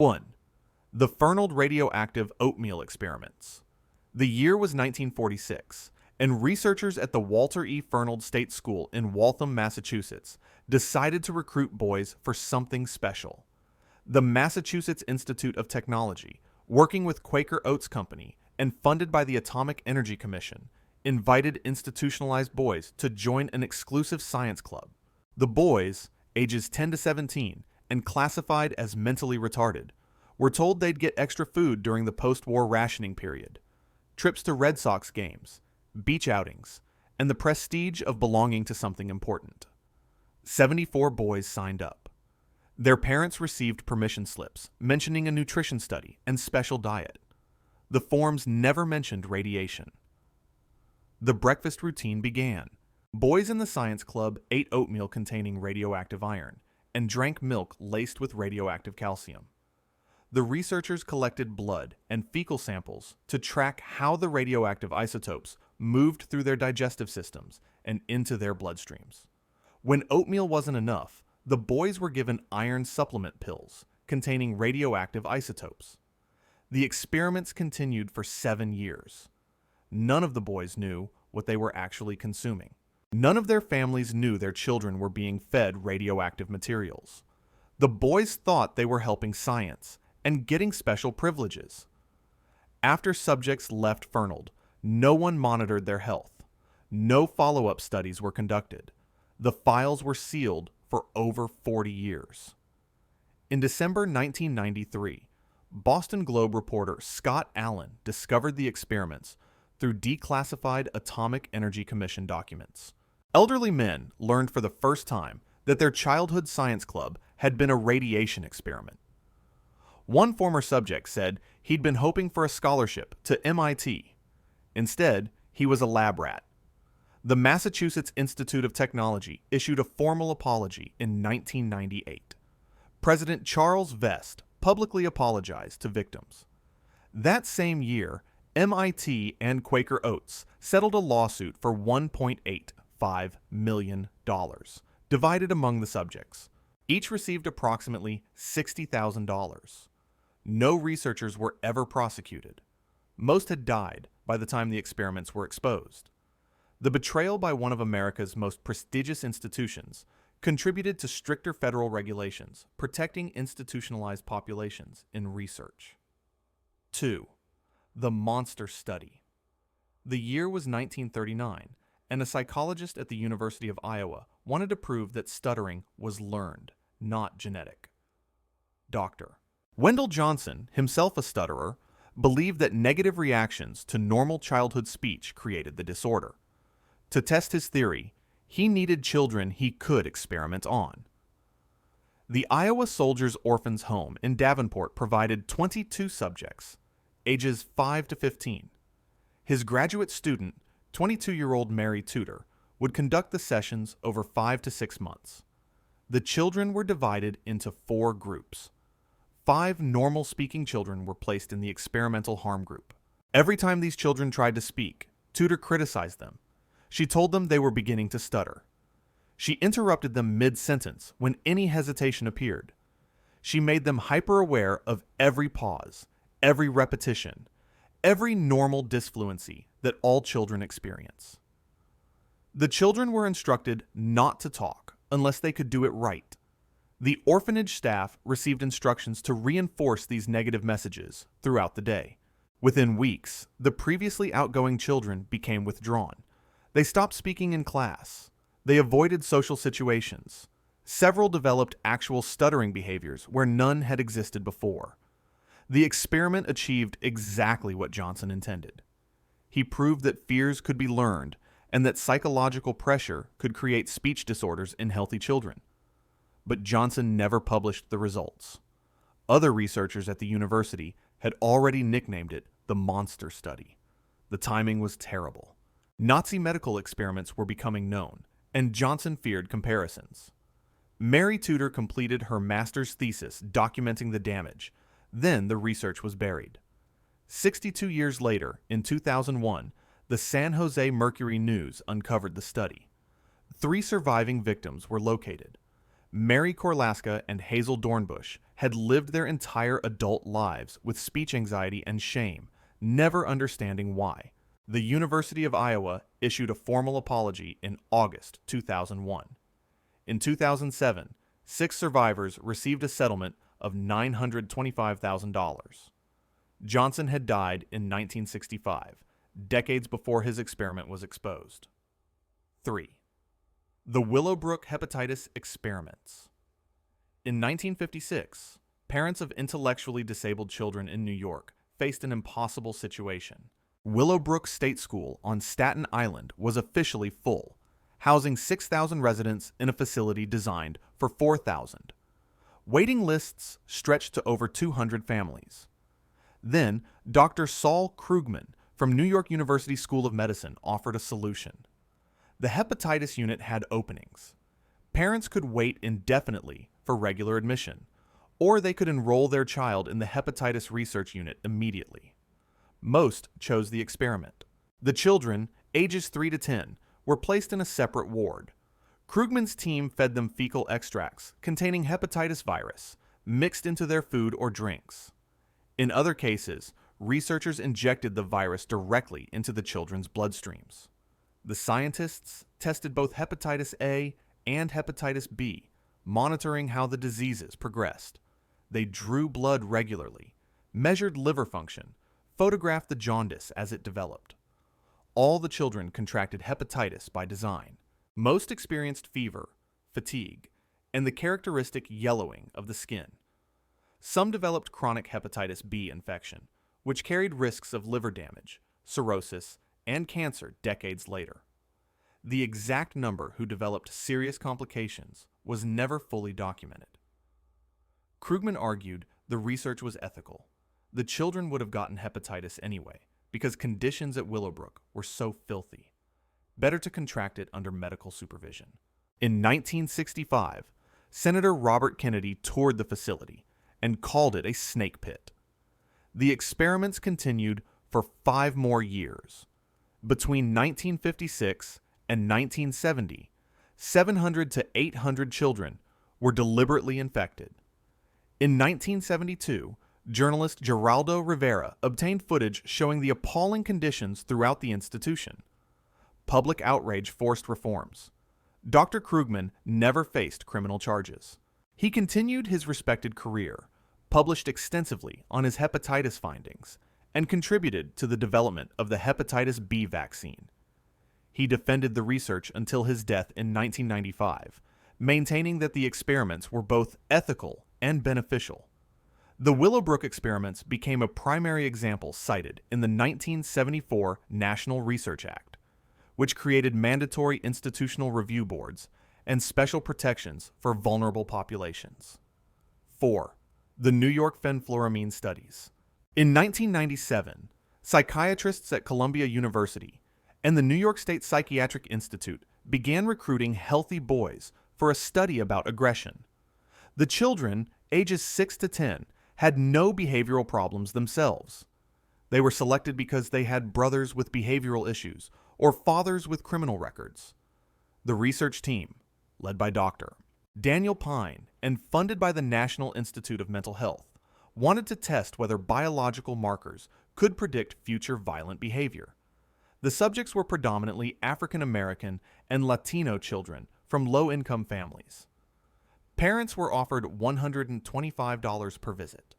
1. The Fernald radioactive oatmeal experiments. The year was 1946, and researchers at the Walter E. Fernald State School in Waltham, Massachusetts, decided to recruit boys for something special. The Massachusetts Institute of Technology, working with Quaker Oats Company and funded by the Atomic Energy Commission, invited institutionalized boys to join an exclusive science club. The boys, ages 10 to 17, and classified as mentally retarded, were told they'd get extra food during the post-war rationing period, trips to Red Sox games, beach outings, and the prestige of belonging to something important. 74 boys signed up. Their parents received permission slips mentioning a nutrition study and special diet. The forms never mentioned radiation. The breakfast routine began. Boys in the science club ate oatmeal containing radioactive iron and drank milk laced with radioactive calcium. The researchers collected blood and fecal samples to track how the radioactive isotopes moved through their digestive systems and into their bloodstreams. When oatmeal wasn't enough, the boys were given iron supplement pills containing radioactive isotopes. The experiments continued for 7 years. None of the boys knew what they were actually consuming. None of their families knew their children were being fed radioactive materials. The boys thought they were helping science and getting special privileges. After subjects left Fernald, no one monitored their health. No follow-up studies were conducted. The files were sealed for over 40 years. In December 1993, Boston Globe reporter Scott Allen discovered the experiments through declassified Atomic Energy Commission documents. Elderly men learned for the first time that their childhood science club had been a radiation experiment. One former subject said he'd been hoping for a scholarship to MIT. Instead, he was a lab rat. The Massachusetts Institute of Technology issued a formal apology in 1998. President Charles Vest publicly apologized to victims. That same year, MIT and Quaker Oats settled a lawsuit for $1.85 million, divided among the subjects. Each received approximately $60,000. No researchers were ever prosecuted. Most had died by the time the experiments were exposed. The betrayal by one of America's most prestigious institutions contributed to stricter federal regulations protecting institutionalized populations in research. 2. The Monster Study. The year was 1939, and a psychologist at the University of Iowa wanted to prove that stuttering was learned, not genetic. Dr. Wendell Johnson, himself a stutterer, believed that negative reactions to normal childhood speech created the disorder. To test his theory, he needed children he could experiment on. The Iowa Soldiers' Orphans Home in Davenport provided 22 subjects, ages 5 to 15. His graduate student, 22-year-old Mary Tudor, would conduct the sessions over 5 to 6 months. The children were divided into 4 groups. 5 normal-speaking children were placed in the experimental harm group. Every time these children tried to speak, Tudor criticized them. She told them they were beginning to stutter. She interrupted them mid-sentence when any hesitation appeared. She made them hyper-aware of every pause, every repetition, every normal disfluency that all children experience. The children were instructed not to talk unless they could do it right. The orphanage staff received instructions to reinforce these negative messages throughout the day. Within weeks, the previously outgoing children became withdrawn. They stopped speaking in class. They avoided social situations. Several developed actual stuttering behaviors where none had existed before. The experiment achieved exactly what Johnson intended. He proved that fears could be learned and that psychological pressure could create speech disorders in healthy children. But Johnson never published the results. Other researchers at the university had already nicknamed it the Monster Study. The timing was terrible. Nazi medical experiments were becoming known, and Johnson feared comparisons. Mary Tudor completed her master's thesis documenting the damage. Then the research was buried. 62 years later, in 2001, the San Jose Mercury News uncovered the study. 3 surviving victims were located. Mary Corlaska and Hazel Dornbush had lived their entire adult lives with speech anxiety and shame, never understanding why. The University of Iowa issued a formal apology in August 2001. In 2007, 6 survivors received a settlement of $925,000. Johnson had died in 1965, decades before his experiment was exposed. 3. The Willowbrook hepatitis experiments. In 1956, parents of intellectually disabled children in New York faced an impossible situation. Willowbrook State School on Staten Island was officially full, housing 6,000 residents in a facility designed for 4,000. Waiting lists stretched to over 200 families. Then, Dr. Saul Krugman from New York University School of Medicine offered a solution. The hepatitis unit had openings. Parents could wait indefinitely for regular admission, or they could enroll their child in the hepatitis research unit immediately. Most chose the experiment. The children, ages 3 to 10, were placed in a separate ward. Krugman's team fed them fecal extracts containing hepatitis virus, mixed into their food or drinks. In other cases, researchers injected the virus directly into the children's bloodstreams. The scientists tested both hepatitis A and hepatitis B, monitoring how the diseases progressed. They drew blood regularly, measured liver function, photographed the jaundice as it developed. All the children contracted hepatitis by design. Most experienced fever, fatigue, and the characteristic yellowing of the skin. Some developed chronic hepatitis B infection, which carried risks of liver damage, cirrhosis, and cancer decades later. The exact number who developed serious complications was never fully documented. Krugman argued the research was ethical. The children would have gotten hepatitis anyway, because conditions at Willowbrook were so filthy. Better to contract it under medical supervision. In 1965, Senator Robert Kennedy toured the facility and called it a snake pit. The experiments continued for 5 more years. Between 1956 and 1970, 700 to 800 children were deliberately infected. In 1972, journalist Geraldo Rivera obtained footage showing the appalling conditions throughout the institution. Public outrage forced reforms. Dr. Krugman never faced criminal charges. He continued his respected career, published extensively on his hepatitis findings, and contributed to the development of the hepatitis B vaccine. He defended the research until his death in 1995, maintaining that the experiments were both ethical and beneficial. The Willowbrook experiments became a primary example cited in the 1974 National Research Act, which created mandatory institutional review boards and special protections for vulnerable populations. 4. The New York fenfluramine studies. In 1997, psychiatrists at Columbia University and the New York State Psychiatric Institute began recruiting healthy boys for a study about aggression. The children, ages 6 to 10, had no behavioral problems themselves. They were selected because they had brothers with behavioral issues or fathers with criminal records. The research team, led by Dr. Daniel Pine and funded by the National Institute of Mental Health, wanted to test whether biological markers could predict future violent behavior. The subjects were predominantly African American and Latino children from low-income families. Parents were offered $125 per visit.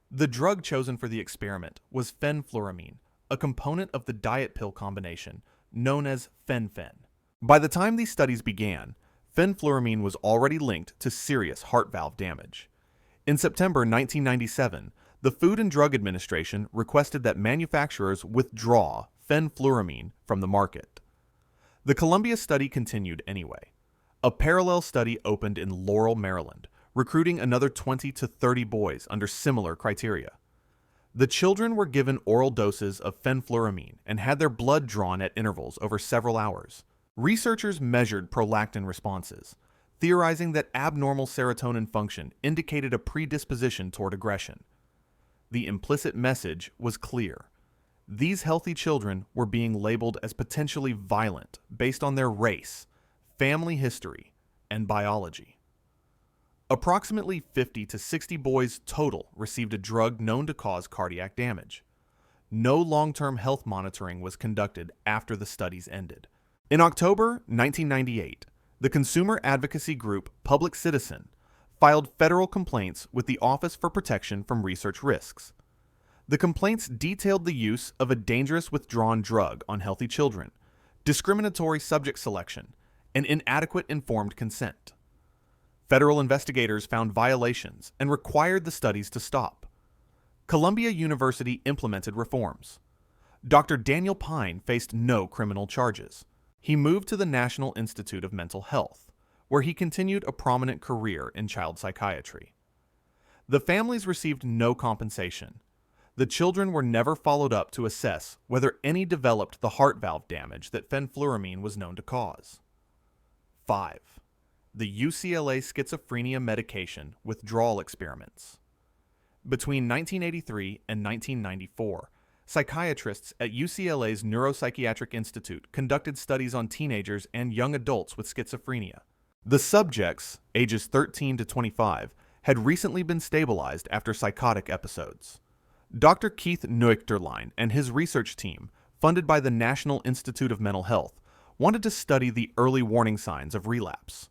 The drug chosen for the experiment was fenfluramine, a component of the diet pill combination known as fen-phen. By the time these studies began, fenfluramine was already linked to serious heart valve damage. In September 1997, the Food and Drug Administration requested that manufacturers withdraw fenfluramine from the market. The Columbia study continued anyway. A parallel study opened in Laurel, Maryland, recruiting another 20 to 30 boys under similar criteria. The children were given oral doses of fenfluramine and had their blood drawn at intervals over several hours. Researchers measured prolactin responses, theorizing that abnormal serotonin function indicated a predisposition toward aggression. The implicit message was clear. These healthy children were being labeled as potentially violent based on their race, family history, and biology. Approximately 50 to 60 boys total received a drug known to cause cardiac damage. No long-term health monitoring was conducted after the studies ended. In October 1998, the consumer advocacy group Public Citizen filed federal complaints with the Office for Protection from Research Risks. The complaints detailed the use of a dangerous withdrawn drug on healthy children, discriminatory subject selection, and inadequate informed consent. Federal investigators found violations and required the studies to stop. Columbia University implemented reforms. Dr. Daniel Pine faced no criminal charges. He moved to the National Institute of Mental Health, where he continued a prominent career in child psychiatry. The families received no compensation. The children were never followed up to assess whether any developed the heart valve damage that fenfluramine was known to cause. 5. The UCLA schizophrenia medication withdrawal experiments. Between 1983 and 1994, psychiatrists at UCLA's Neuropsychiatric Institute conducted studies on teenagers and young adults with schizophrenia. The subjects, ages 13 to 25, had recently been stabilized after psychotic episodes. Dr. Keith Neuchterlein and his research team, funded by the National Institute of Mental Health, wanted to study the early warning signs of relapse.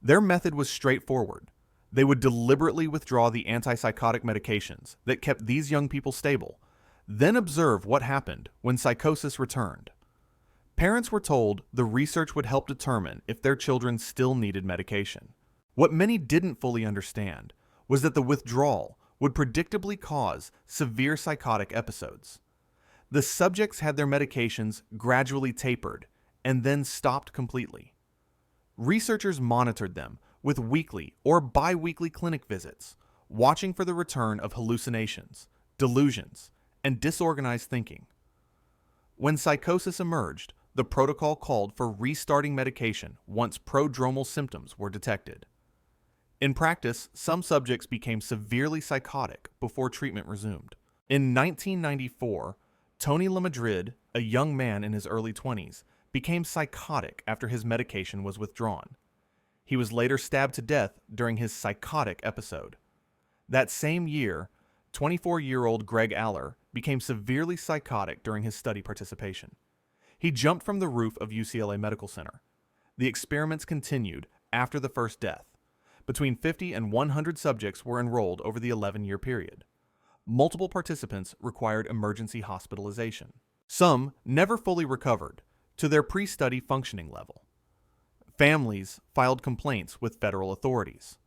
Their method was straightforward. They would deliberately withdraw the antipsychotic medications that kept these young people stable, then observe what happened when psychosis returned. Parents were told the research would help determine if their children still needed medication. What many didn't fully understand was that the withdrawal would predictably cause severe psychotic episodes. The subjects had their medications gradually tapered and then stopped completely. Researchers monitored them with weekly or bi-weekly clinic visits, watching for the return of hallucinations, delusions, and disorganized thinking. When psychosis emerged, the protocol called for restarting medication once prodromal symptoms were detected. In practice, some subjects became severely psychotic before treatment resumed. In 1994, Tony LaMadrid, a young man in his early 20s, became psychotic after his medication was withdrawn. He was later stabbed to death during his psychotic episode. That same year, 24-year-old Greg Aller became severely psychotic during his study participation. He jumped from the roof of UCLA Medical Center. The experiments continued after the first death. Between 50 and 100 subjects were enrolled over the 11-year period. Multiple participants required emergency hospitalization. Some never fully recovered to their pre-study functioning level. Families filed complaints with federal authorities.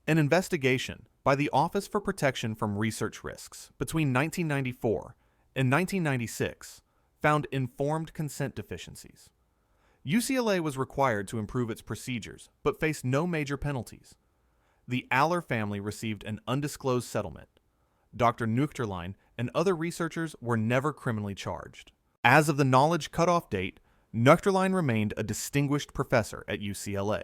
An investigation by the Office for Protection from Research Risks between 1994 and 1996 found informed consent deficiencies. UCLA was required to improve its procedures, but faced no major penalties. The Aller family received an undisclosed settlement. Dr. Neuchterlein and other researchers were never criminally charged. As of the knowledge cutoff date, Neuchterlein remained a distinguished professor at UCLA.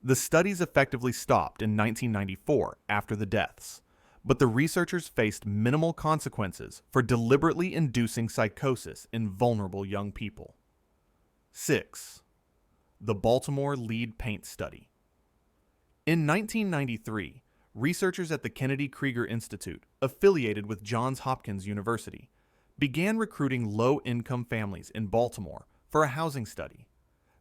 The studies effectively stopped in 1994 after the deaths, but the researchers faced minimal consequences for deliberately inducing psychosis in vulnerable young people. 6. The Baltimore Lead Paint Study. In 1993, researchers at the Kennedy Krieger Institute, affiliated with Johns Hopkins University, began recruiting low-income families in Baltimore for a housing study.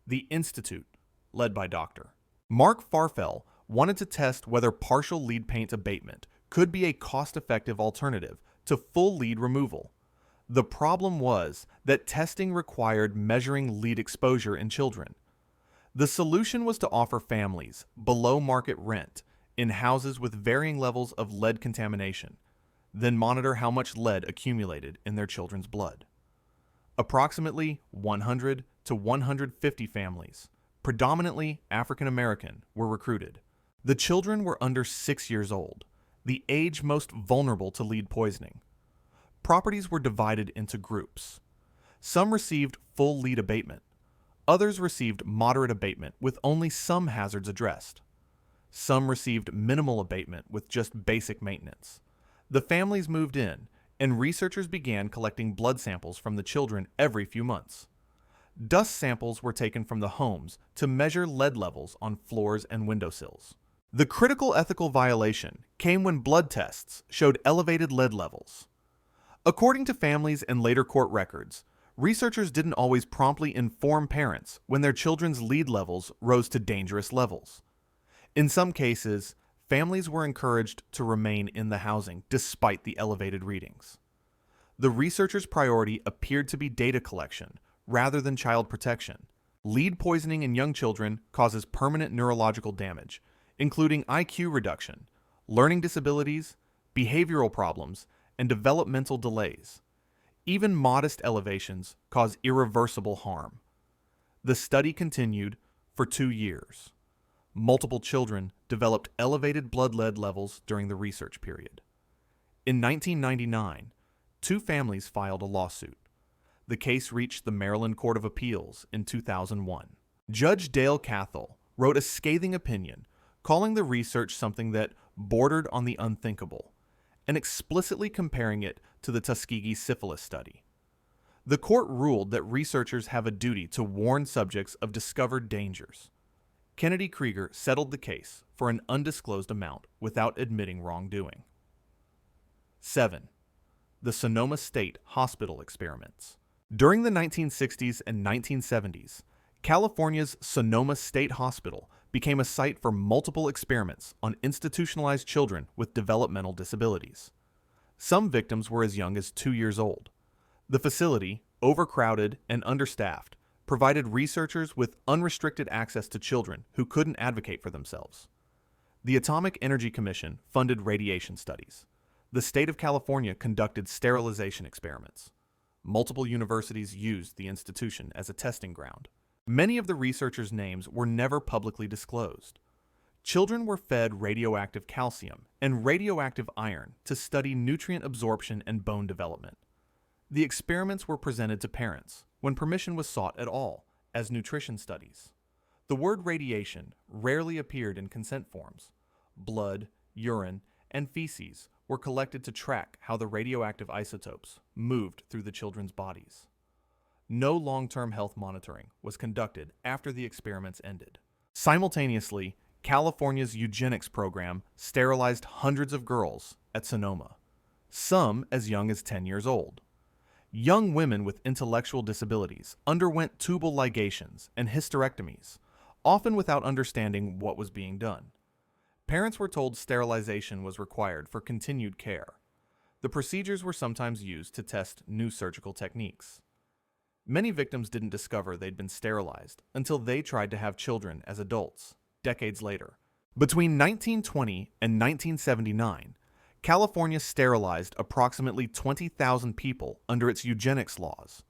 The institute, led by Dr. Mark Farfel, wanted to test whether partial lead paint abatement could be a cost-effective alternative to full lead removal. The problem was that testing required measuring lead exposure in children. The solution was to offer families below-market rent in houses with varying levels of lead contamination, then monitor how much lead accumulated in their children's blood. Approximately 100 to 150 families, predominantly African American, were recruited. The children were under 6 years old, the age most vulnerable to lead poisoning. Properties were divided into groups. Some received full lead abatement. Others received moderate abatement with only some hazards addressed. Some received minimal abatement with just basic maintenance. The families moved in, and researchers began collecting blood samples from the children every few months. Dust samples were taken from the homes to measure lead levels on floors and windowsills. The critical ethical violation came when blood tests showed elevated lead levels. According to families and later court records, researchers didn't always promptly inform parents when their children's lead levels rose to dangerous levels. In some cases, families were encouraged to remain in the housing despite the elevated readings. The researchers' priority appeared to be data collection rather than child protection. Lead poisoning in young children causes permanent neurological damage, including IQ reduction, learning disabilities, behavioral problems, and developmental delays. Even modest elevations cause irreversible harm. The study continued for 2 years. Multiple children developed elevated blood lead levels during the research period. In 1999, 2 families filed a lawsuit. The case reached the Maryland Court of Appeals in 2001. Judge Dale Cathell wrote a scathing opinion calling the research something that bordered on the unthinkable, and explicitly comparing it to the Tuskegee syphilis study. The court ruled that researchers have a duty to warn subjects of discovered dangers. Kennedy Krieger settled the case for an undisclosed amount without admitting wrongdoing. 7. The Sonoma State Hospital Experiments. During the 1960s and 1970s, California's Sonoma State Hospital became a site for multiple experiments on institutionalized children with developmental disabilities. Some victims were as young as 2 years old. The facility, overcrowded and understaffed, provided researchers with unrestricted access to children who couldn't advocate for themselves. The Atomic Energy Commission funded radiation studies. The state of California conducted sterilization experiments. Multiple universities used the institution as a testing ground. Many of the researchers' names were never publicly disclosed. Children were fed radioactive calcium and radioactive iron to study nutrient absorption and bone development. The experiments were presented to parents, when permission was sought at all, as nutrition studies. The word radiation rarely appeared in consent forms. Blood, urine, and feces were collected to track how the radioactive isotopes moved through the children's bodies. No long-term health monitoring was conducted after the experiments ended. Simultaneously, California's eugenics program sterilized hundreds of girls at Sonoma, some as young as 10 years old. Young women with intellectual disabilities underwent tubal ligations and hysterectomies, often without understanding what was being done. Parents were told sterilization was required for continued care. The procedures were sometimes used to test new surgical techniques. Many victims didn't discover they'd been sterilized until they tried to have children as adults, decades later. Between 1920 and 1979, California sterilized approximately 20,000 people under its eugenics laws.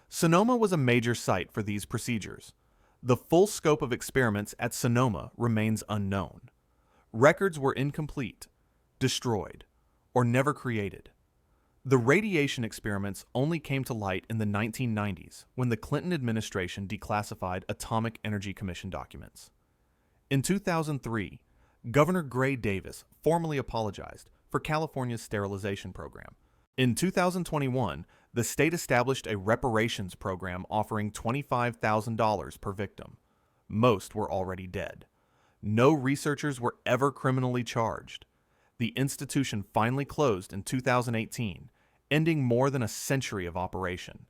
Sonoma was a major site for these procedures. The full scope of experiments at Sonoma remains unknown. Records were incomplete, destroyed, or never created. The radiation experiments only came to light in the 1990s when the Clinton administration declassified Atomic Energy Commission documents. In 2003, Governor Gray Davis formally apologized for California's sterilization program. In 2021, the state established a reparations program offering $25,000 per victim. Most were already dead. No researchers were ever criminally charged. The institution finally closed in 2018, ending more than a century of operation.